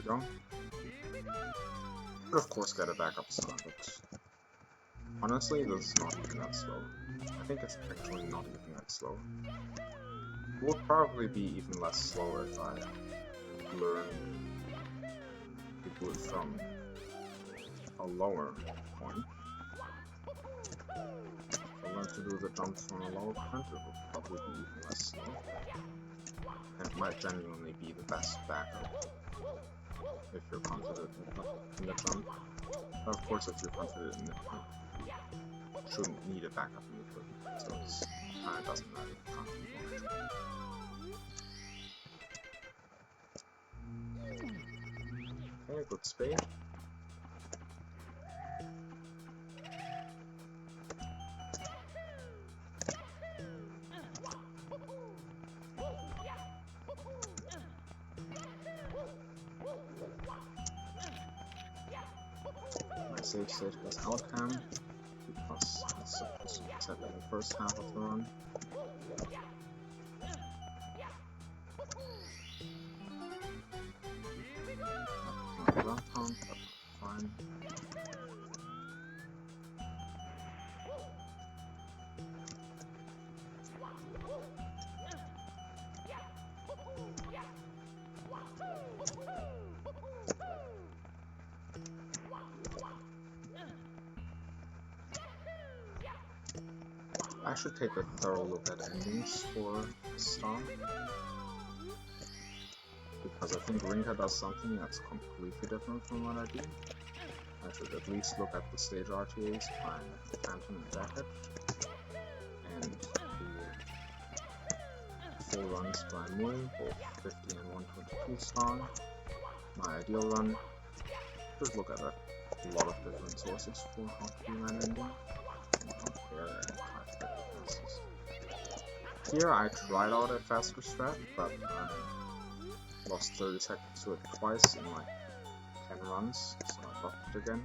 go. Could of course get a backup start, but honestly, this is not even that slow. I think it's actually not even that slow. It would probably be even less slow if I learned to do it from a lower point. If I learned to do the jump from a lower point, it would probably be even less slow. And it might genuinely be the best backup if you're confident in the jump. But of course, if you're confident in the jump, you shouldn't need a backup in the flip, so it kind of doesn't matter. Okay, good spade. My save state was outcam because it's supposed to be set in the first half of the run. Ground pound, but fine. I should take a thorough look at endings for this star, because I think Rinka does something that's completely different from what I do. I should at least look at the stage RTAs by Phantom and Jacket, and the full runs by Mui, both 50 and 122 star. My ideal run, just look at a lot of different sources for how to do an ending, and compare and try to get differences. Here I tried out a faster strat, but I lost 30 seconds to it twice in like 10 runs, so I dropped it again.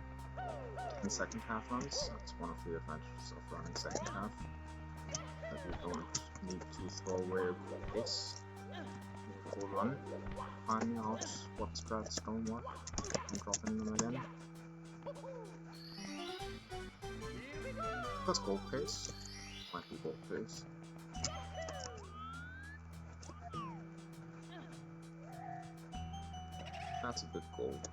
10 second half runs, that's one of the advantages of running second half, that you don't need to throw away a pace with a full run, finding out what strats don't work and dropping them again. That's gold pace, might be gold pace. That's a bit gold.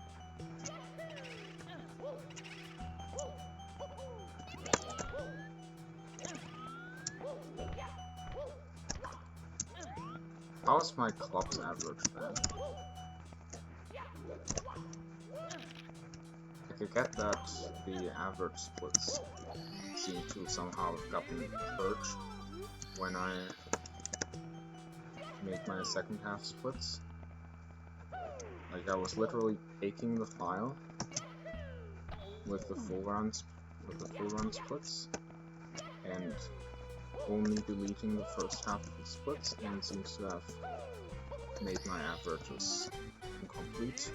How's my club's average then? I could get that the average splits seem to somehow have gotten purged when I made my second half splits. Like I was literally taking the file with the full run splits and only deleting the first half of the splits, and seems to have made my averages incomplete.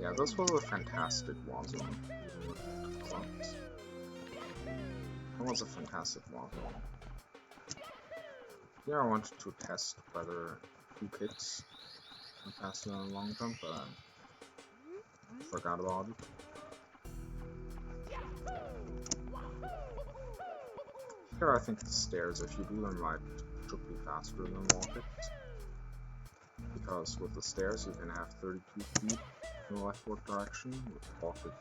Yeah, this was a fantastic war zone, even with clubs. It was a fantastic war zone. Here I wanted to test whether 2 kicks are faster than a long jump, but I forgot about it. Here I think the stairs, if you do them right, should be faster than wall kicks. Because with the stairs you can have 32 speed in the leftward direction, with wall kick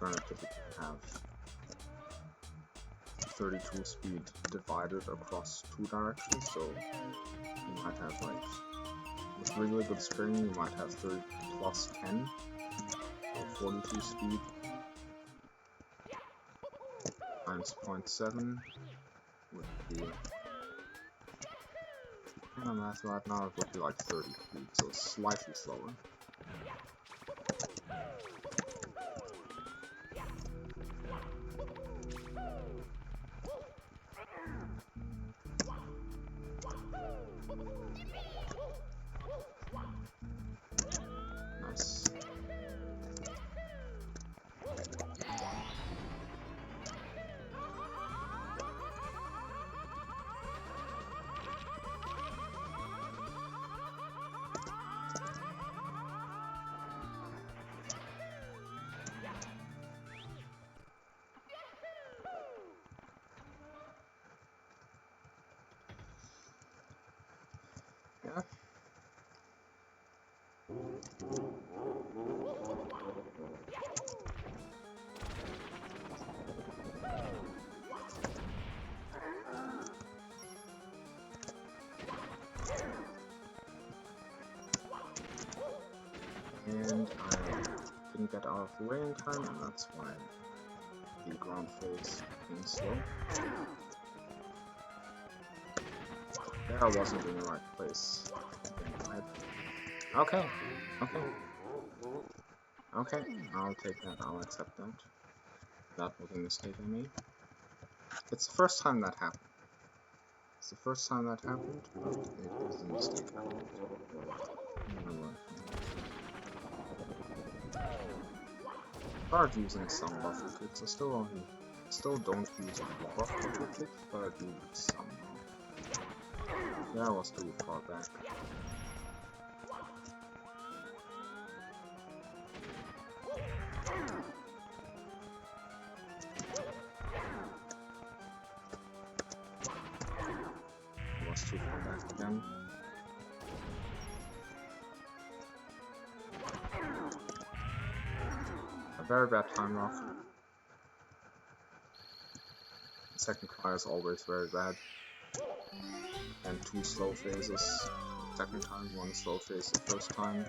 alternatively you can have 32 speed divided across 2 directions, so you might have like, with really good spring you might have 30 plus 10, or 42 speed, times 0.7 would be, kind of math right now, it would be like 30 speed, so slightly slower. Nice. and I didn't get out of the way in time, and that's why the ground phase being slow. There I wasn't in the right place. Okay, I'll take that, I'll accept that. That was a mistake I made. It's the first time that happened. It's the first time that happened, but it is a mistake I made. Started using some buffer kicks. I still don't use a lot of buffer kicks, but I do use some. Yeah, I was too far back. I was too far back again. A very bad time lock. Second try is always very bad. And 2 slow phases the second time, 1 slow phase the first time.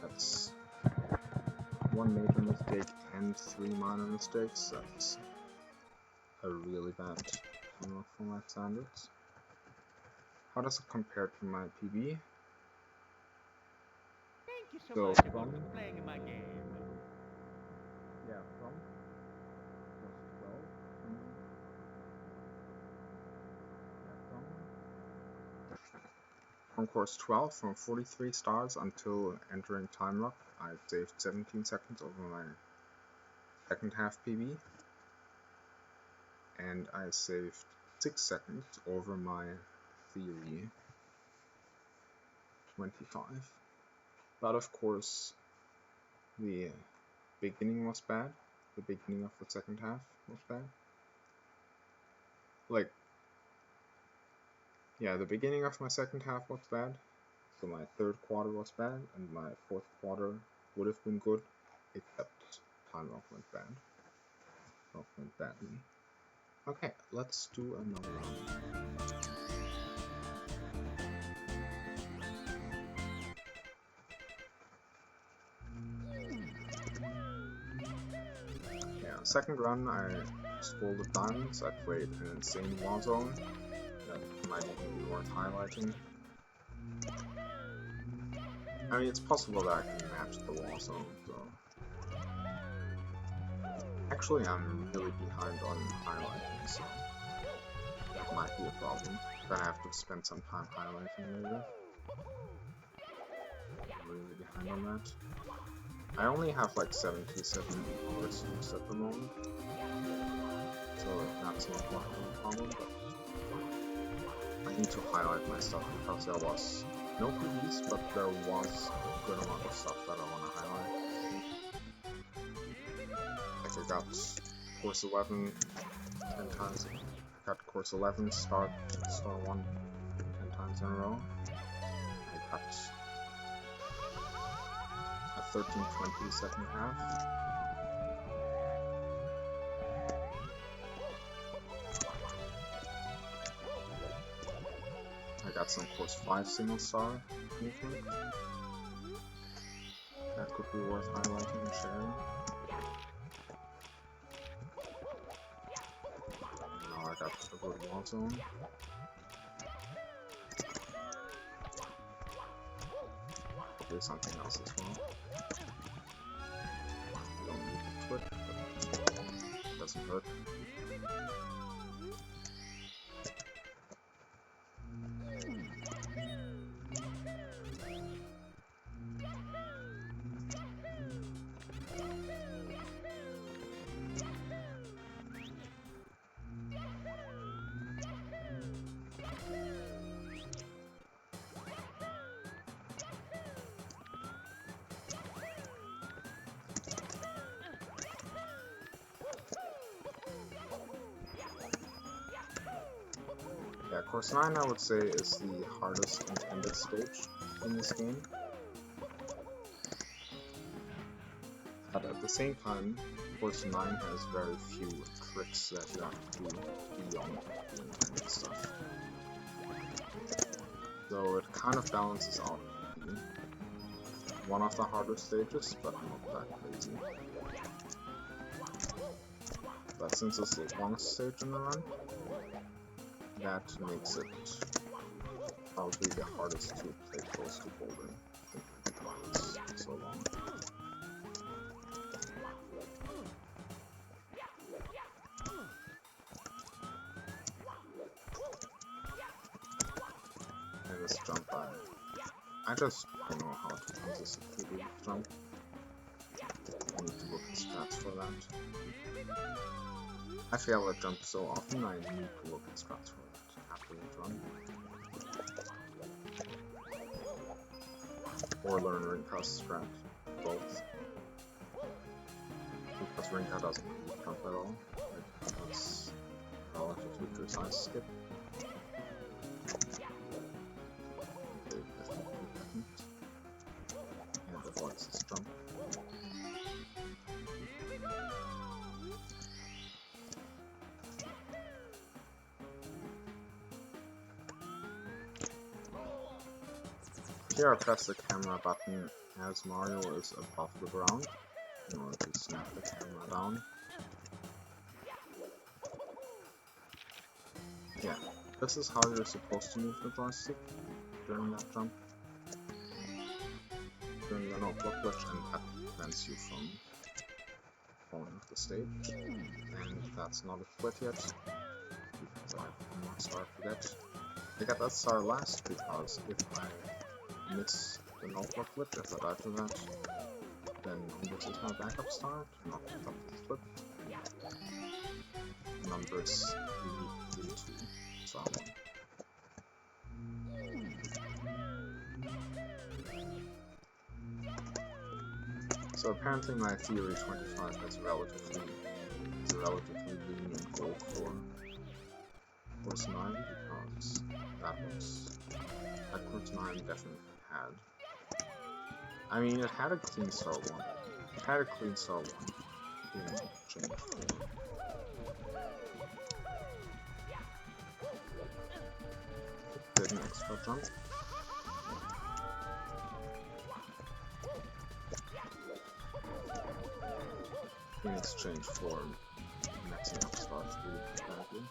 That's 1 major mistake and 3 minor mistakes. That's a really bad time lock for my standards. How does it compare to my PB? Thank you so much for playing my game. Yeah, from From course 12, from 43 stars until entering time lock, I saved 17 seconds over my second half PB, and I saved 6 seconds over my theory 25. But of course, the beginning was bad. The beginning of the second half was bad. Like, yeah, the beginning of my second half was bad. So my third quarter was bad, and my fourth quarter would have been good, except time lock went bad. Lock went badly. Okay, let's do another round. Yeah, second run I stole the diamonds. I played an insane war zone that might even be worth highlighting. I mean, it's possible that I can match the war zone, so... Actually, I'm really behind on highlighting, so that might be a problem. Then I have to spend some time highlighting later. I'm really behind on that. I only have like 77 hours used at the moment, so that's not much of a problem, but I need to highlight my stuff because there was no PVs, but there was a good amount of stuff that I want to highlight. Like I got course 11 10 times, I got course 11 star 1 10 times in a row. I got a 13:20 second half. I got some course 5 single star movement. That could be worth highlighting and sharing. Now I got a good wall zone. Do something else as well. I don't need to twitch, but it doesn't hurt. Yeah, course 9 I would say is the hardest intended stage in this game. But at the same time, course 9 has very few tricks that you have to do beyond the intended stuff. So So it kind of balances out being one of the harder stages, but not that crazy. But since it's the longest stage in the run, that makes it probably the hardest to play close to bouldering. Because it's so long. And this jump, I just don't know how to consistently do this jump. I need to look at strats for that. Actually, I let jump so often, I need to look at strats for that after each run. Or learn Rinka's strat, both. Because Rinka doesn't really jump at all. It does relatively precise skip. And avoids this jump. Here I press the camera button as Mario is above the ground in order to snap the camera down. Yeah, this is how you're supposed to move the joystick during that jump. During the no-block glitch, and that prevents you from falling off the stage. And that's not a split yet, because I have one more star to get. I got that star last because if I miss the no-block glitch, if I die to that, then this is my backup star to not pick up the flip. Numbers 3, 3, 2, so I won. So apparently my theory 25 is a relatively lenient goal for course 9, because that course 9 definitely had. I mean, it had a clean star 1. It had a clean star 1 in change 4. Did an extra jump. In exchange for maxing up stars really badly.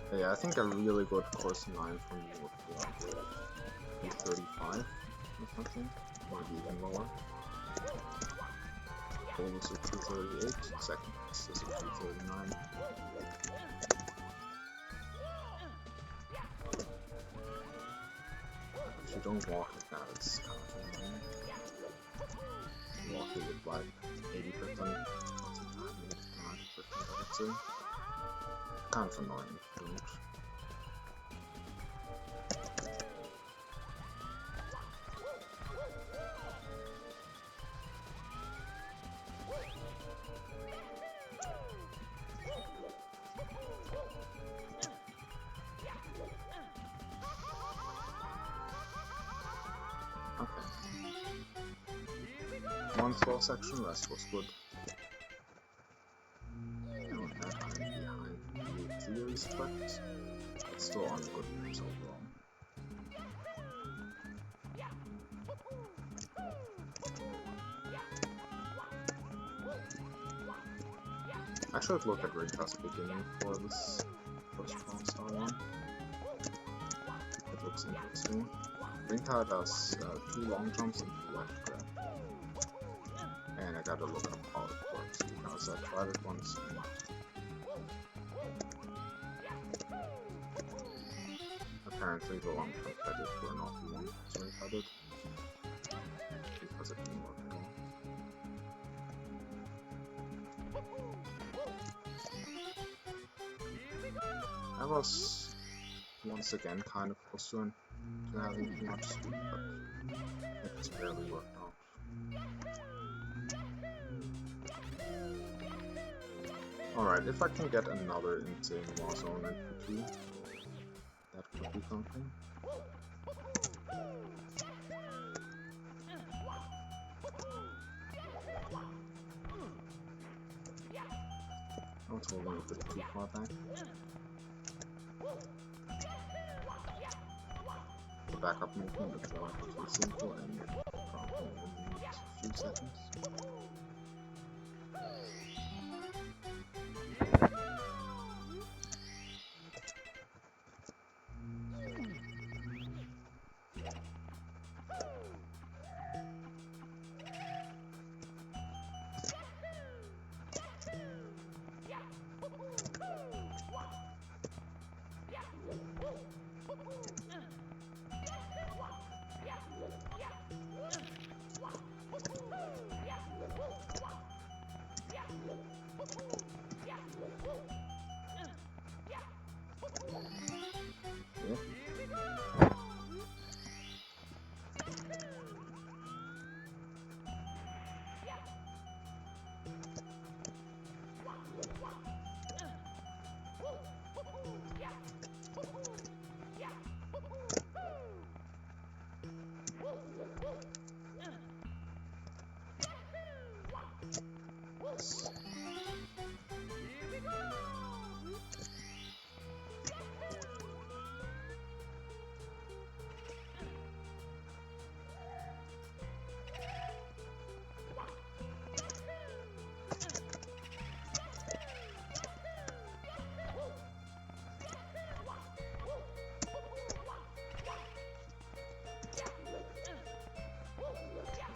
But yeah, I think a really good course 9 for me would be like 335 or something, or even lower. Goal is a 238, second best is a 239. If you don't walk like that, it's kind of annoying. You walk it with like 80% of the time, 90%, I would say. Kind of annoying if you don't. One slow section, rest was good. And with that, I'm behind the theory split, but still on good moves overall. I should look at Rinka's beginning for this first Bronze Star one. It looks interesting. Rinka does 2 long jumps and 2 left grab. And I gotta look up how it works because I tried it once and apparently the long jumps I did were not the ones Rinka did because it didn't work at all. I was once again kind of close to having too much speed, but it just barely worked out. Alright, if I can get another insane wall zone in P2, that could be something. was holding a bit too far back. The backup movement is relatively simple and probably only needs a few seconds.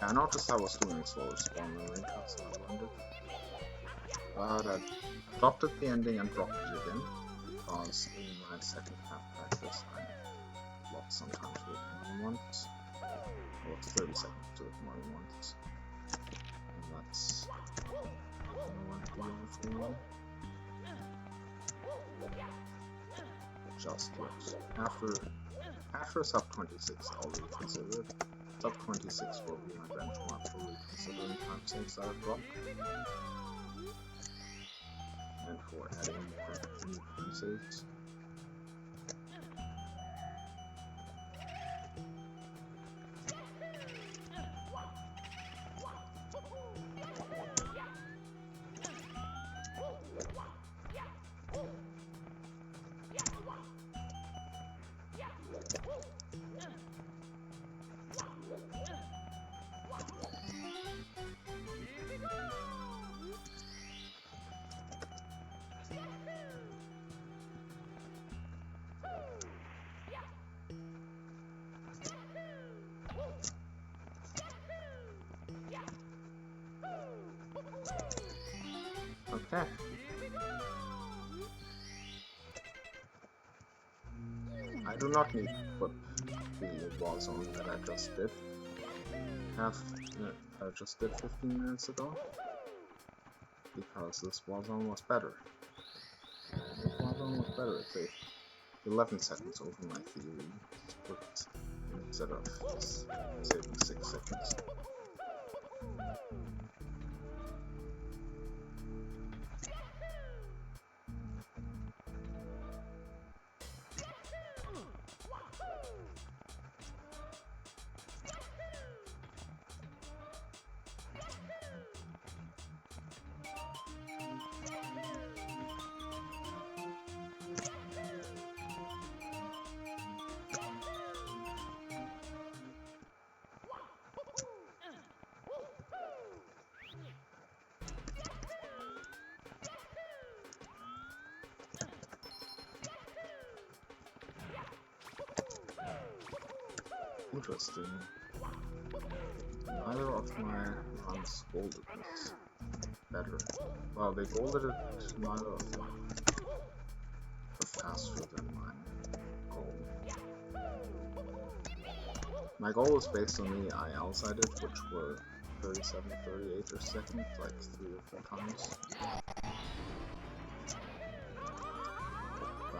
I noticed I was doing a slower spawn than Rinka, so I landed. But I dropped at the ending and dropped it again, because in my second half practice I lost some time to it more than once. Or 30 seconds to it more than once. And that's no idea for me. Just yet. After sub 26 I'll reconsider it. Sub 26 will be my benchmark for reconsidering time saves that I've dropped. And for adding more new time saves. Okay. I do not need to put the wall zone that I just did. I just did 15 minutes ago. Because this wall zone was better. This wall zone was better. It saved 11 seconds over my theory split instead of saving 6 seconds. Interesting. Neither of my runs golded this better. Well, they golded it, neither of them were faster than my goal. My goal is based on the ILs I did, which were 37, 38 or second, like 3 or 4 times. But I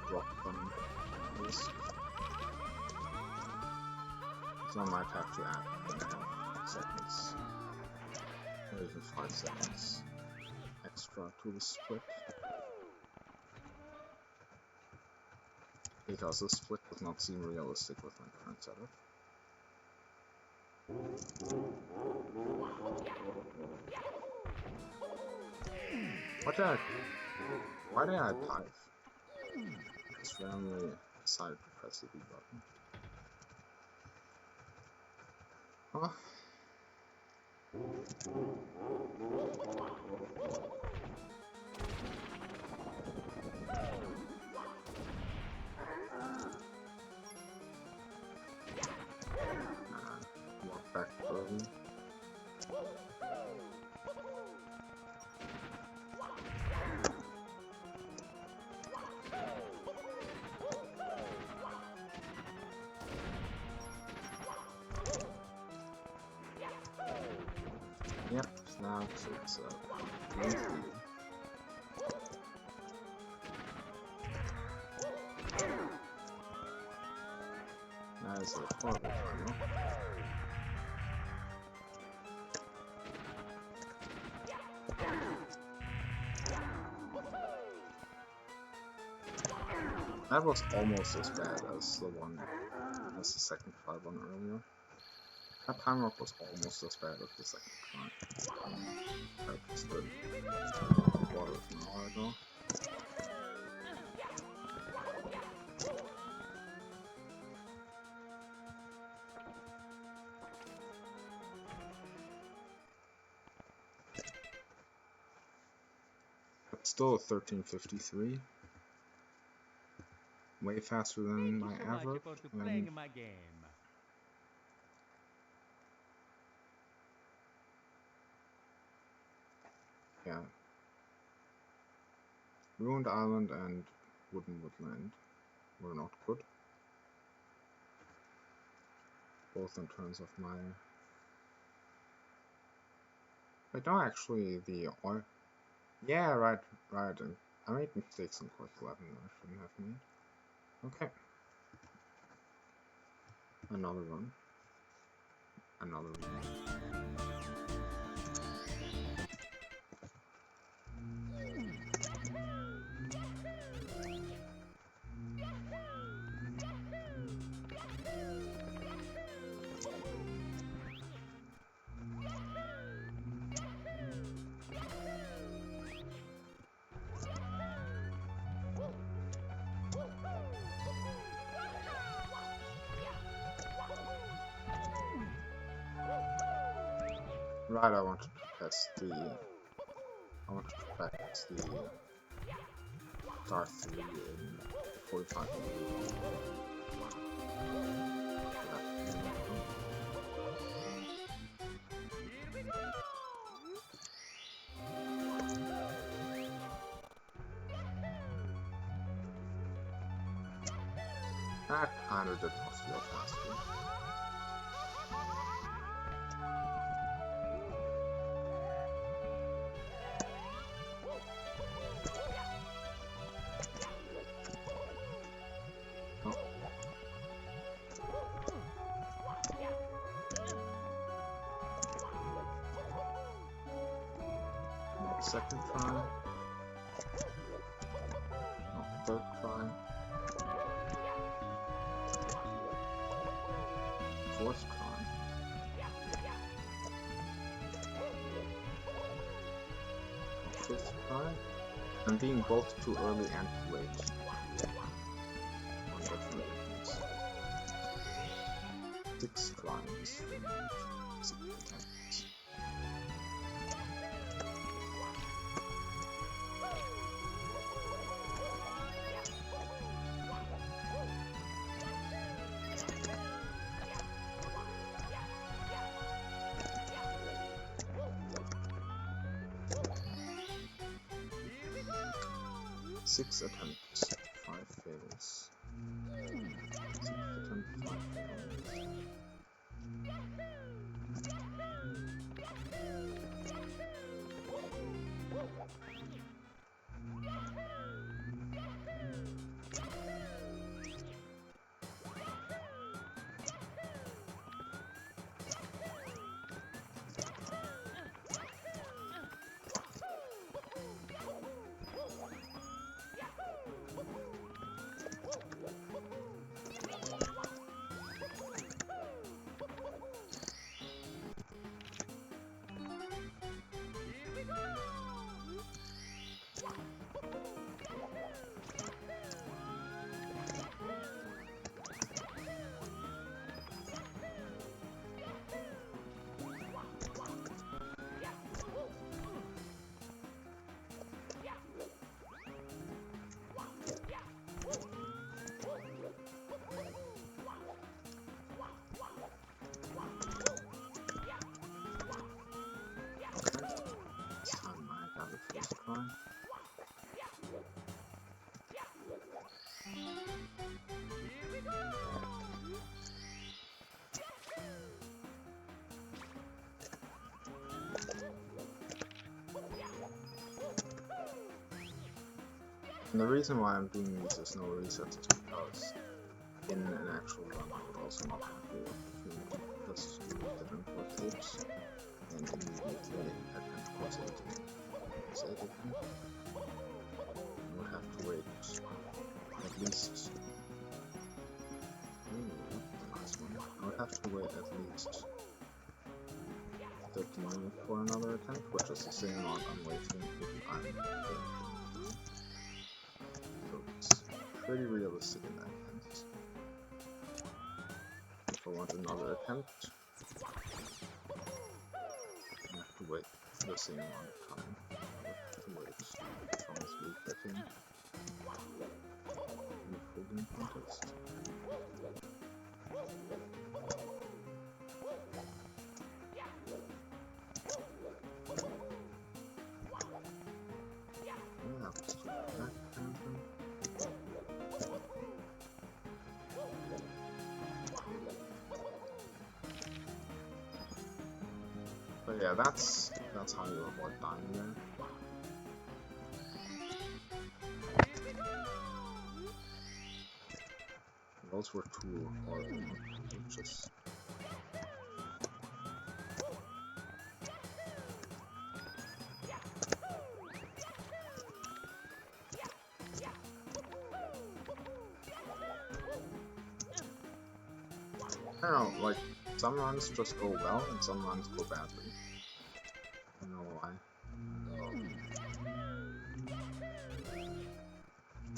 dropped them this. So I might have to add 1.5 seconds, or even 5 seconds extra to the split. Because the split does not seem realistic with my current setup. Why did I dive? Just randomly decided to press the B button. Huh? Walk back early. Yep, now it's lengthy. That is a horrible timer. That was almost as bad as the second try one earlier. That timer was almost as bad as the second try. I just did a quarter of an hour ago. But still 13:53. Way faster than my average. Playing my game. Yeah. Ruined Island and Wooden Woodland were not good. Both in terms of my... Wait, no, actually, the oil... Yeah, right. I made mistakes in course 11 that I shouldn't have made. Okay. Another run. Another run. Right, I wanted to pass the Star 3 in 45 minutes. That kind of did not feel faster. Second try. No, third try. Fourth try. Fifth try. And being both too early and too late. On different reasons. Six tries. 6 attempts. Six attempts, 5 fails. 6 attempts, 5 fails. And the reason why I'm doing these as no resets is because in an actual run I would also not have the opportunity just to get import tapes and immediately attempt course 18. Course 8 again. I would have to wait at least. Nice one. I would have to wait at least 13 minutes for another attempt, which is the same amount I'm waiting if I'm finishing. So it's pretty realistic in that sense. If I want another attempt, I have to wait the same amount of time. I would have to wait from 3:13 in the full game context. But yeah, that's how you avoid dying there. Those were two horrible glitches. I don't know, like, some runs just go well and some runs go badly. I don't know why.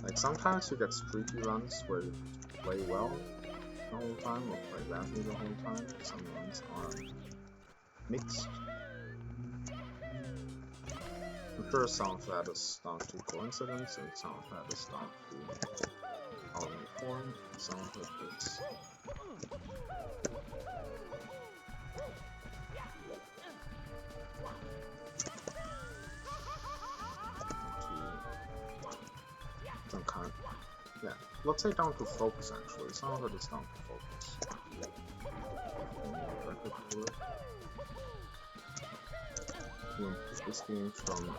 Like, sometimes you get streaky runs where you play well the whole time or play badly the whole time. Some runs are mixed. I'm sure some of that is down to coincidence and some of that is down to how you form. Some of it is some kind of, yeah, let's say down to focus actually. Some of it is down to focus. We'll improve this game from a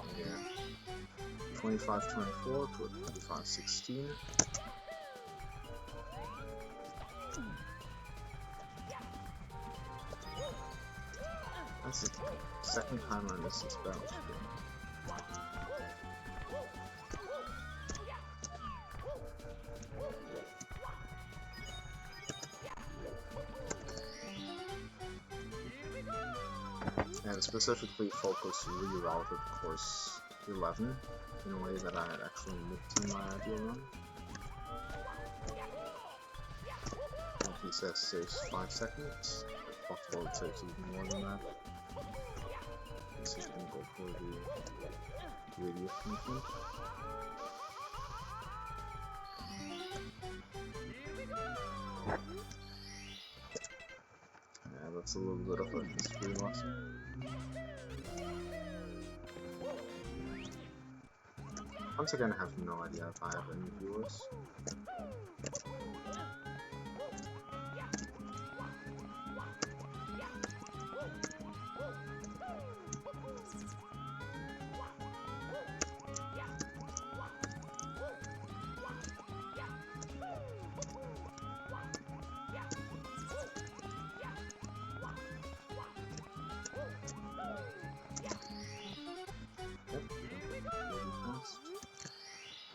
25-24 to a 25-16. That's the second time I missed this battle today. And specifically focus rerouted course 11 in a way that I had actually looked in my ideal run. And he says saves 5 seconds. If possible it saves even more than that. Guess he can go for the radius movement. Yeah, that's a little bit of a history lesson. Once again, I have no idea if I have any viewers.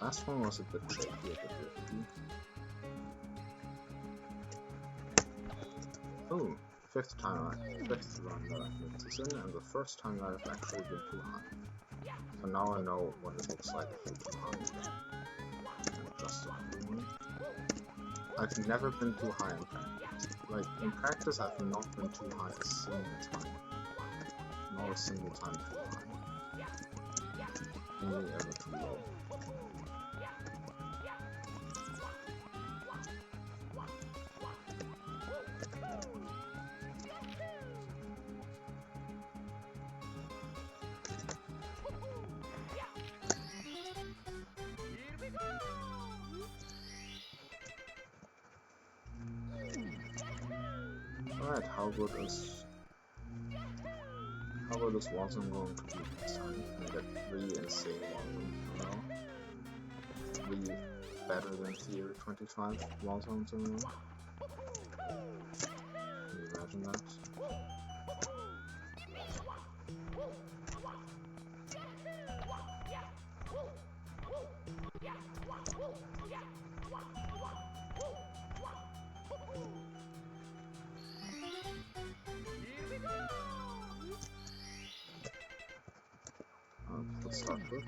Last one was a bit shaky, a bit risky. Oh, fifth run that I've made this in, and the first time that I've actually been too high. So now I know what it looks like if you're too high. And just accordingly. I've never been too high in practice. Like, in practice I've not been too high a single time. Not a single time too high. Only ever too low. Alright, how good is Warzone going to be this time? Can I get 3 insane Warzone in a row? better than Tier 25 wall zones in a row. Can you imagine that? Let's start first.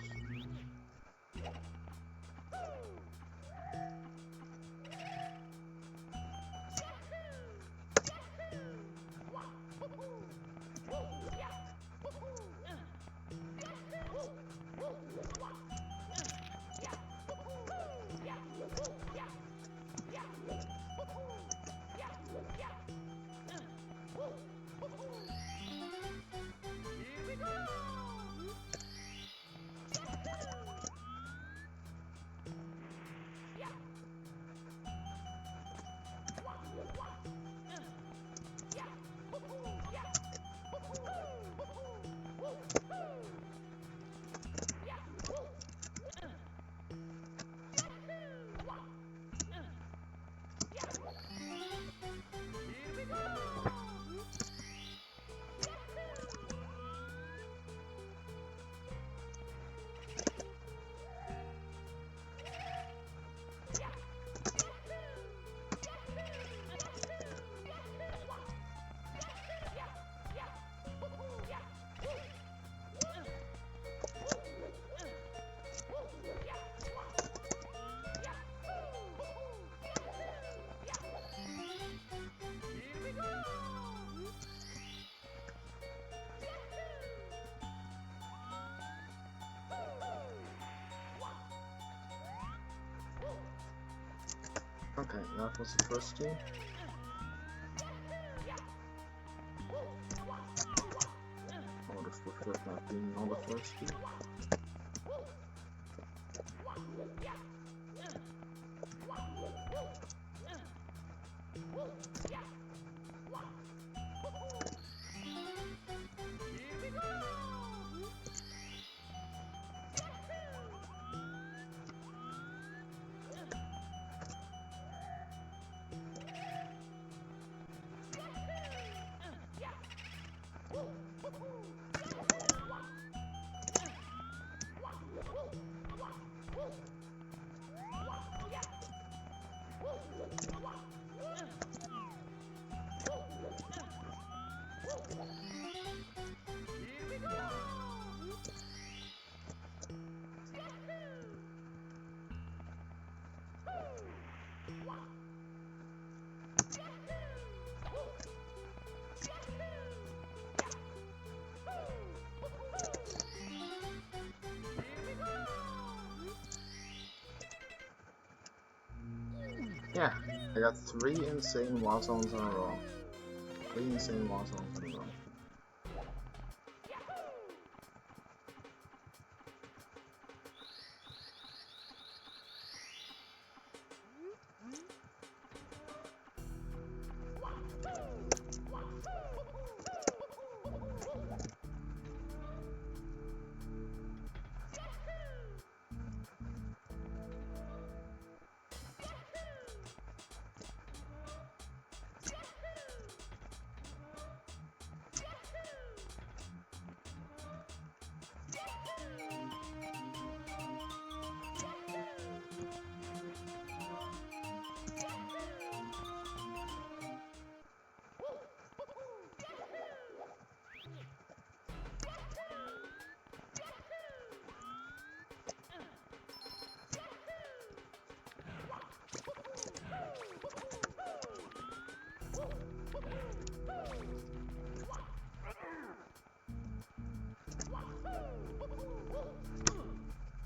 Okay, that was the first team. I would have preferred not being on the first team. Yeah, I got 3 insane wall zones in a row. 3 insane wall zones in a row.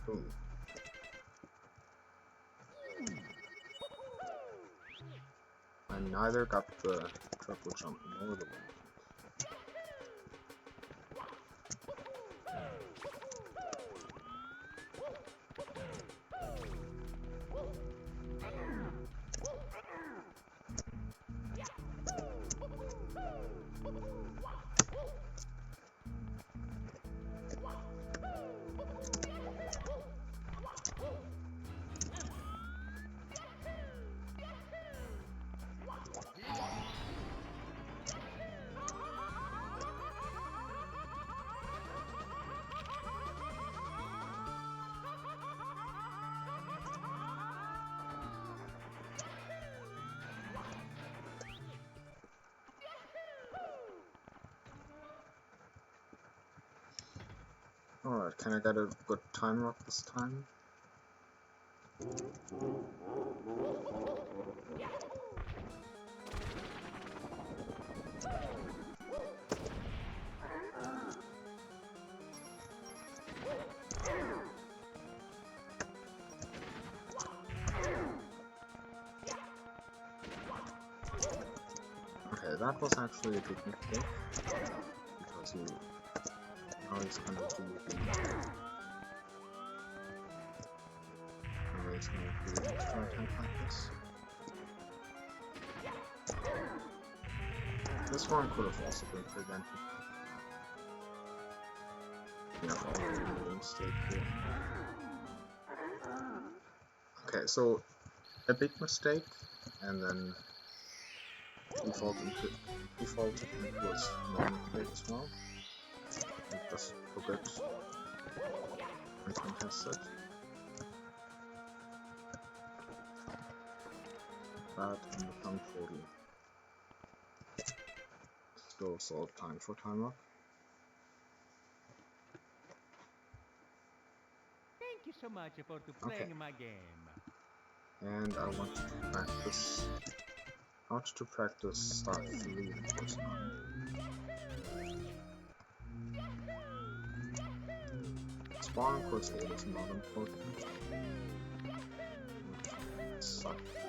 Boom. I neither got the triple jump nor the wall. Alright, can I get a good time rock this time? Okay, that was actually a big mistake, because now he's gonna do the extra attack like this. This one could have also been prevented. Yeah, already made a mistake here. Okay, so a big mistake, and then defaulted into was normal mistake as well. And just took it uncontested. That and become totally. Still solve time for time rock. Thank you so much for playing my game. And I want to practice how to practice start 3 of course now. Spawn course 8 is not important. Start 3.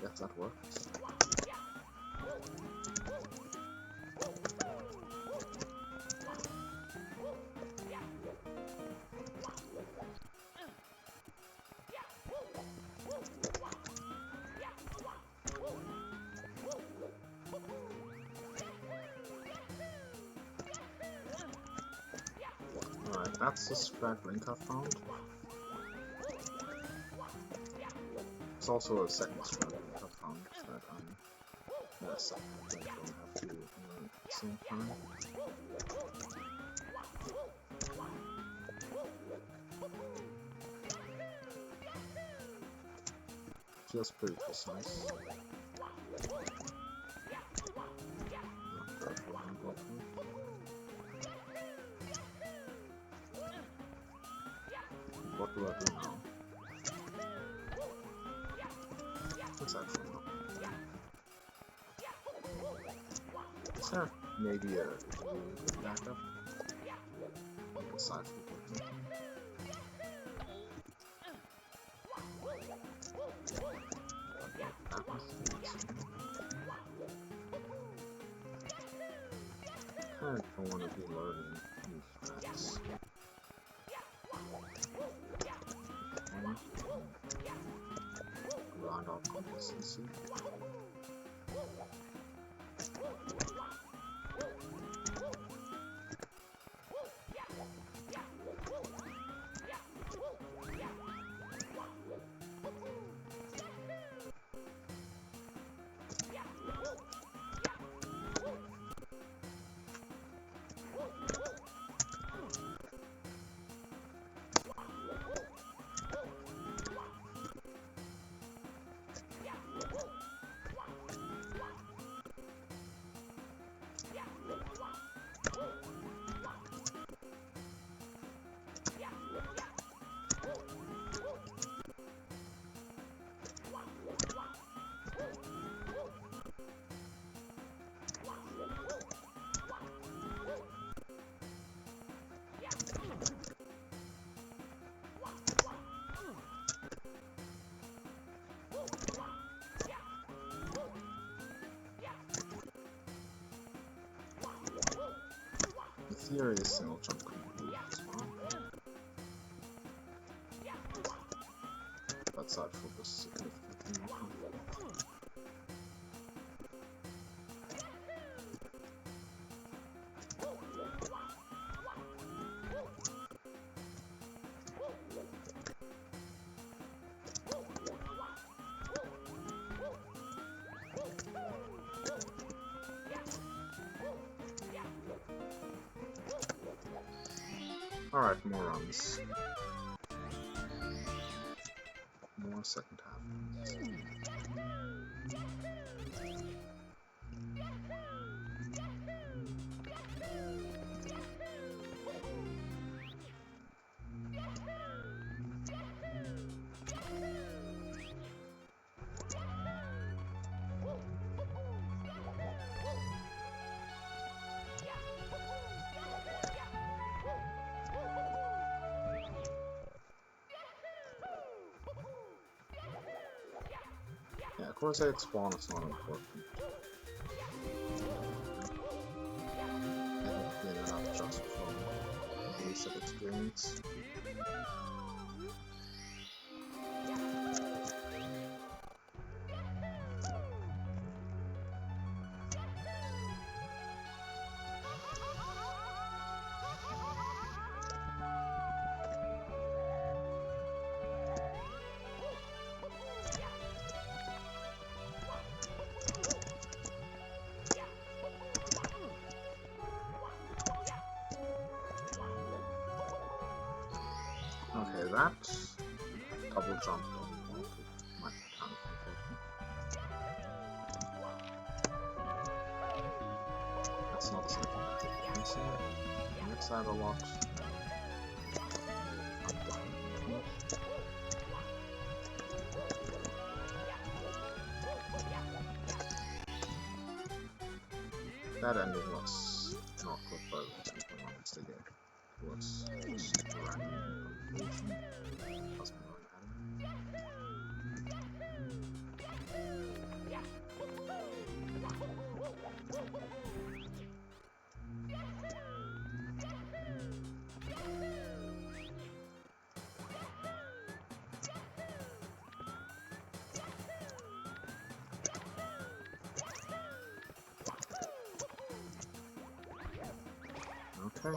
Yes, that works. Alright, that's the spread link I found. It's also a second spread link I found that yes, I don't have to learn at the same time. Feels pretty precise. What do I do now? What's actually not? Is there maybe a really good backup? Aside from that I don't want to be learning new strats. Round off consistency. Theory is single jump complete as well. But side focus significantly. Alright, more runs. More second half. Yeah, of course, I'd spawn is not important. I can clean it up just from basic experience. Okay, that double jump might be kind of important. That's not something that they're missing. I mix that a lot. That ending was not good, but it was investigate. It was just a random conclusion. Doesn't really matter. Okay.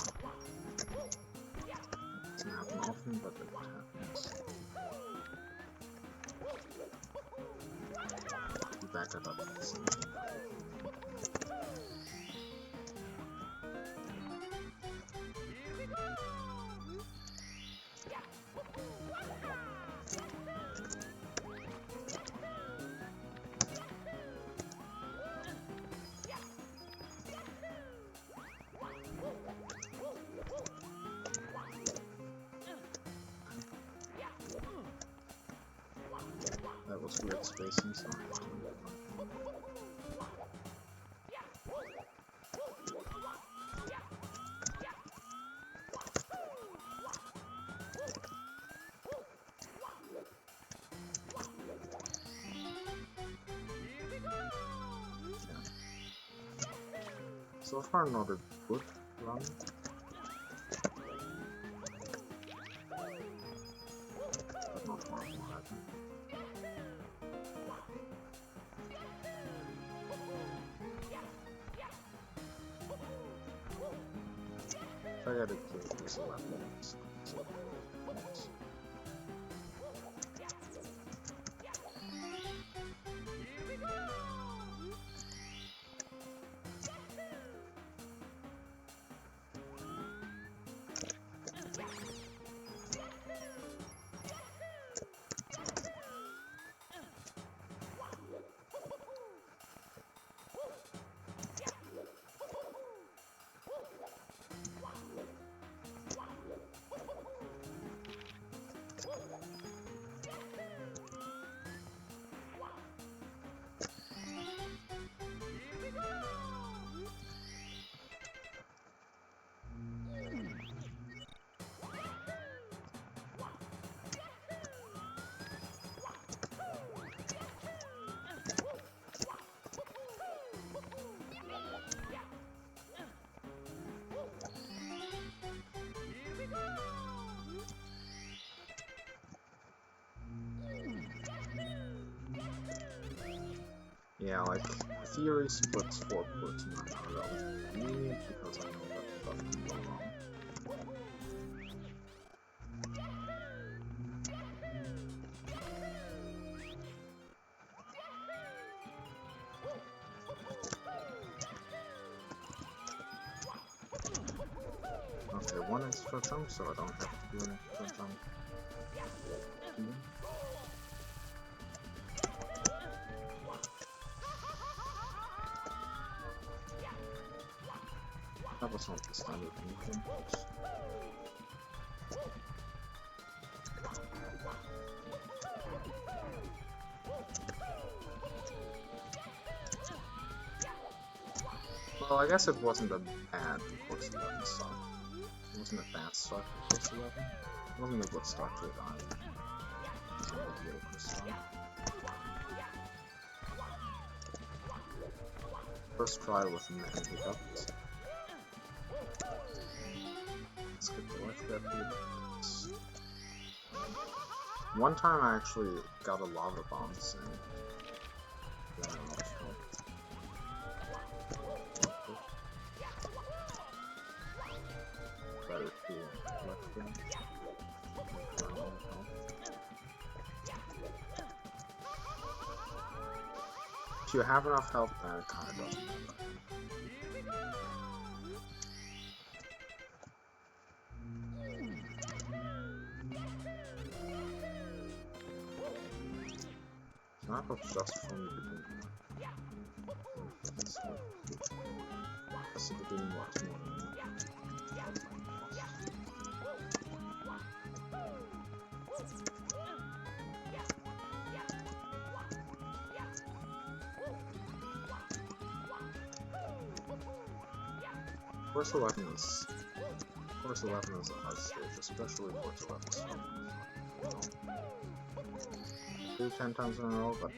Doesn't happen often, but it happens. You back it up at the same time. That was weird spacing, so I have to move on. So far, not a good run. But not horrible either. I gotta kill these weapons. So, yes. Yeah, like, theory splits 4 ports are not relatively convenient because I know that stuff can go wrong. Okay, 1 extra jump, so I don't have to do an extra jump here. That was not the standard movement. Well, I guess it wasn't a bad course 11 start. It wasn't a bad start for course 11. It wasn't a good start to it either. It was a mediocre start. First try with many hiccups. Skip the life grab here. One time I actually got a lava bounce and ran out of help. Better to left grab. Ran out of help. If you have enough health, then it kinda doesn't matter. That was just from the beginning. That's the beginning was more than Course 11 is a hard stage, especially Course 11 stuff. Do 10 times in a row, but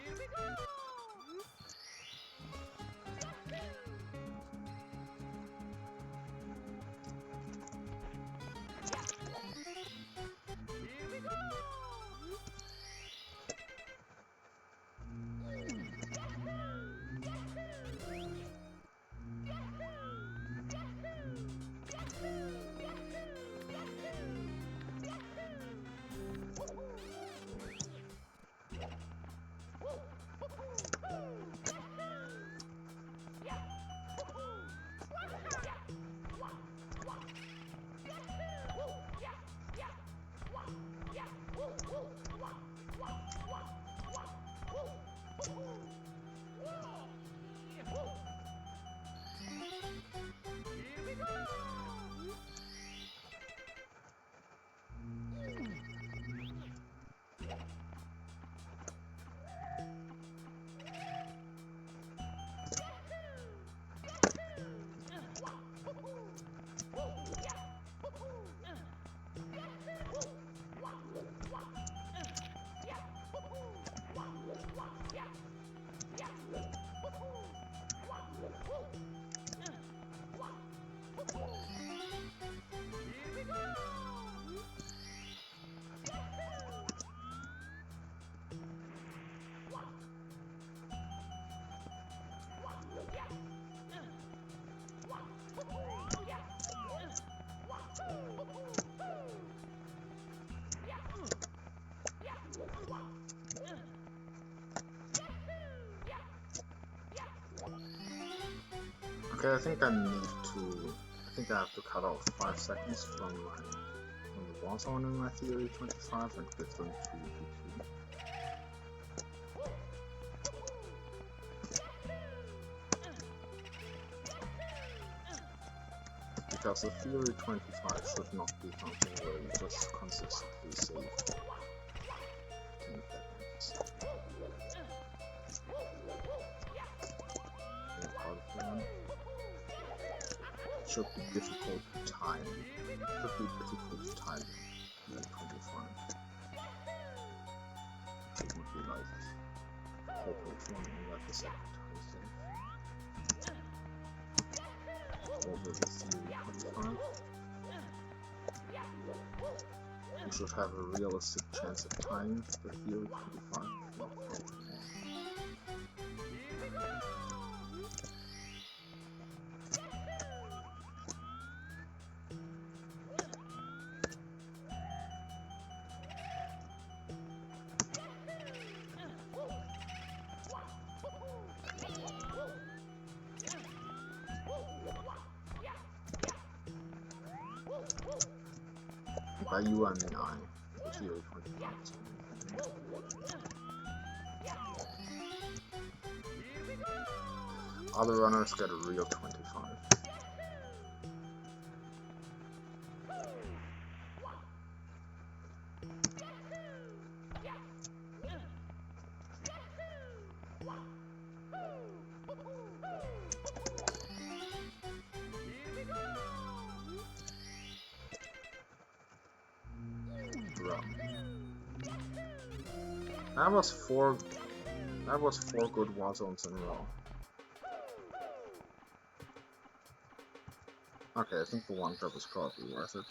okay, I think I have to cut off 5 seconds from the wall zone in my theory 25 and give them to VP. Because the theory 25 should not be something where you just consistently save 10 seconds. It should be difficult to time. It should be difficult to time in 25. It would be like hopefully like the second time save. Over the theory 25. You should have a realistic chance of tying the theory 25. By you, I mean I. Which year 25 is Other runners get a real 25. That was four good wall zones in a row. Okay, I think the long jump is probably worth it.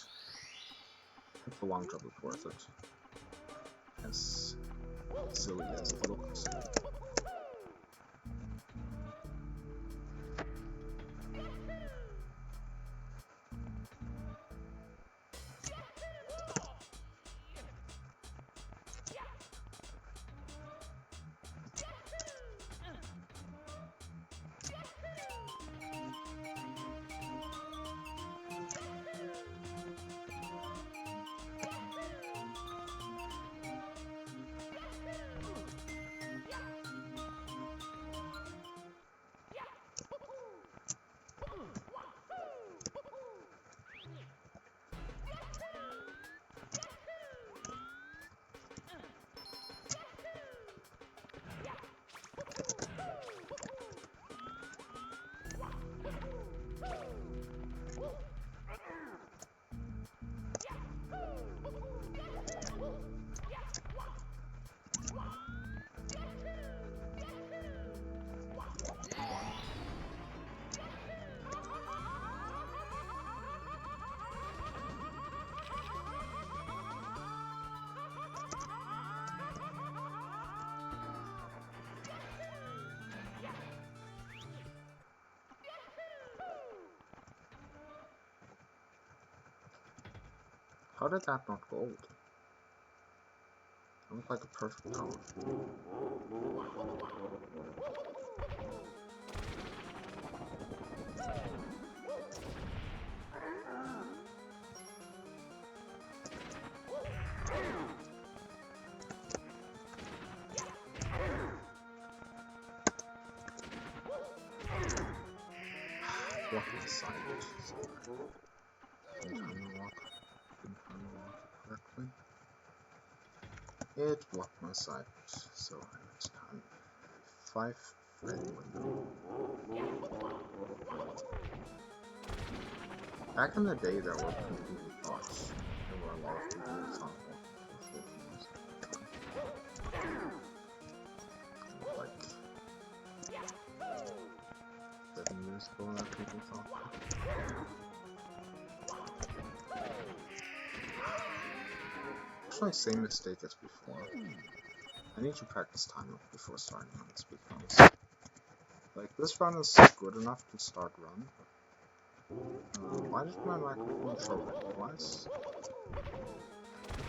I think the long jump is worth it. As silly as it looks. How did that not gold? That looked like a perfect color. What my sight? Didn't time the walk correctly. It blocked my sight, so I was time 5 frame window. Back in the day, there were people who thought there were a lot of people who thought like 7 years ago that people thought. Actually, same mistake as before. I need to practice time up before starting runs because, like, this run is good enough to start run. Why did my microphone show red twice?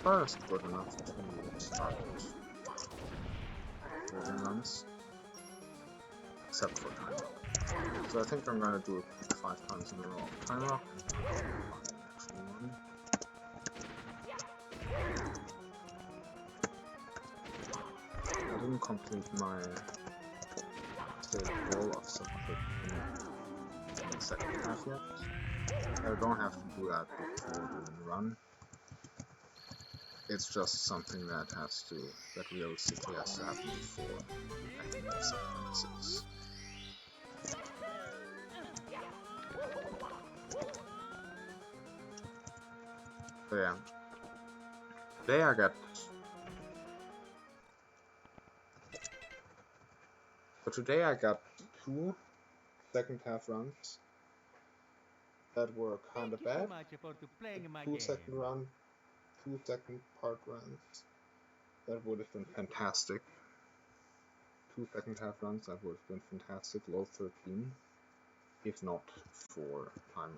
First, good enough to start runs, except for time up. So I think I'm gonna do it 5 times in a row. Time up. I didn't complete my stated goal of subclick in the second half yet. I don't have to do that before doing the run. It's just something that realistically has to happen before I can do sub 26. So yeah. Today I got 2 second half runs that were kinda bad. 2 second part runs that would have been fantastic. 2 second half runs that would have been fantastic, low 13, if not for time